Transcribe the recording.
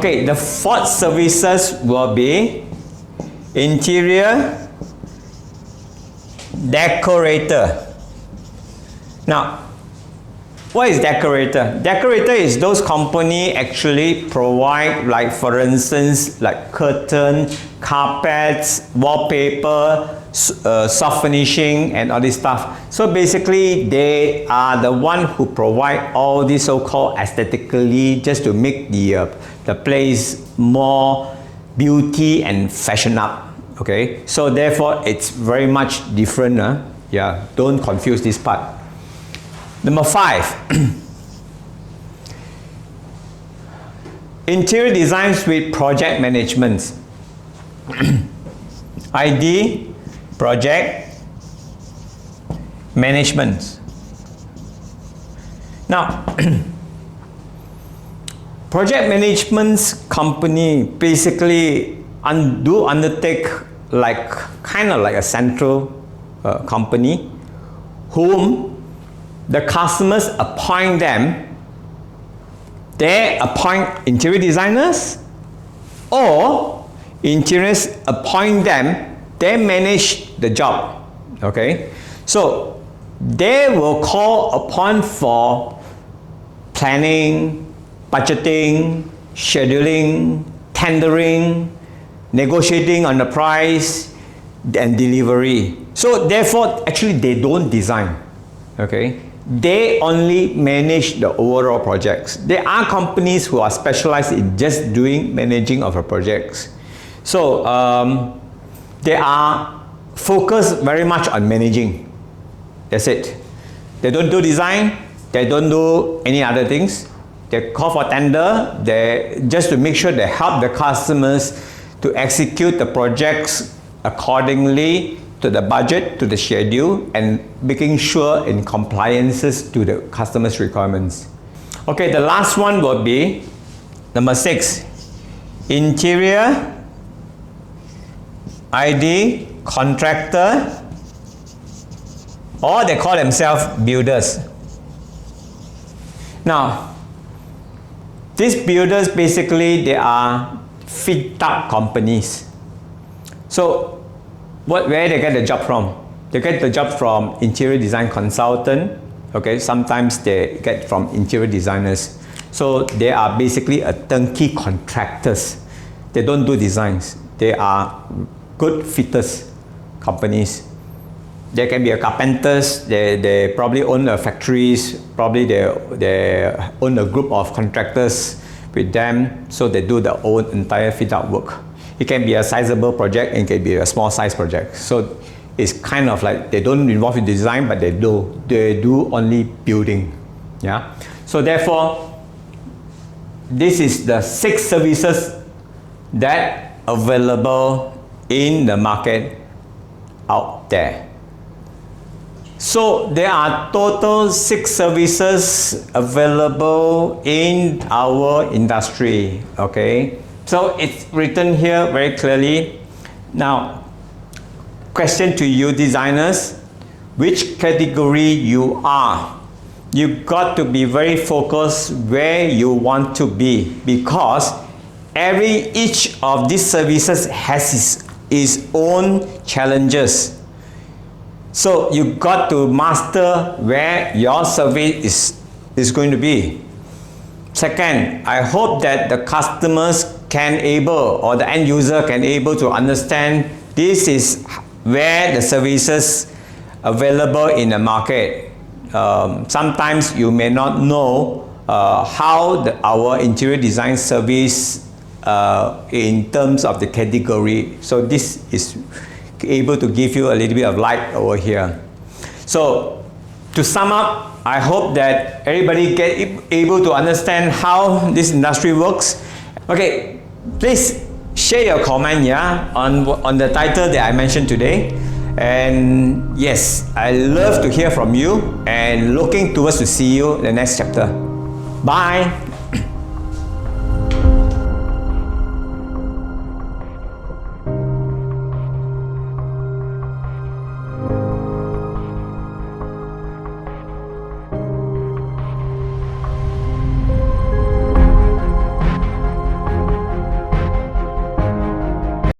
Okay, the fourth services will be interior decorator. Now, what is decorator? Decorator is those company actually provide, like for instance, like curtain, carpets, wallpaper, soft finishing and all this stuff. So basically they are the one who provide all this so-called aesthetically just to make the place more beauty and fashion up. Okay, so therefore it's very much different. Yeah, don't confuse this part. Number 5, interior design with project management. ID, project management. Now, project management company basically do undertake like kind of like a central company whom the customers appoint them. They appoint interior designers, or interiors appoint them, they manage the job. Okay, so they will call upon for planning, budgeting, scheduling, tendering, negotiating on the price and delivery. So therefore actually they don't design. Okay, they only manage the overall projects. There are companies who are specialized in just doing managing of the projects. So they are focused very much on managing. That's it. They don't do design, they don't do any other things. They call for tender, they just to make sure they help the customers to execute the projects accordingly to the budget, to the schedule, and making sure in compliances to the customer's requirements. Okay, the last one will be number 6, interior ID contractor, or they call themselves builders. Now, these builders basically they are fit-out companies. So where they get the job from? They get the job from interior design consultant. Okay, sometimes they get from interior designers. So they are basically a turnkey contractors. They don't do designs. They are good fitters companies. They can be a carpenters. They probably own a factories. Probably they own a group of contractors with them. So they do their own entire fit-out work. It can be a sizable project and it can be a small size project. So it's kind of like they don't involve in design, but they do only building. Yeah. So therefore, this is the 6 services that available in the market out there. So there are total 6 services available in our industry. Okay. So it's written here very clearly. Now, question to you designers, which category you are? You got to be very focused where you want to be, because each of these services has its own challenges. So you got to master where your service is going to be. Second, I hope that the customers can able, or the end user can able to understand this is where the services available in the market. Sometimes you may not know how our interior design service in terms of the category. So this is able to give you a little bit of light over here. So to sum up, I hope that everybody get able to understand how this industry works. Okay, please share your comment, yeah, on the title that I mentioned today. And yes, I love to hear from you and looking towards to see you in the next chapter. Bye.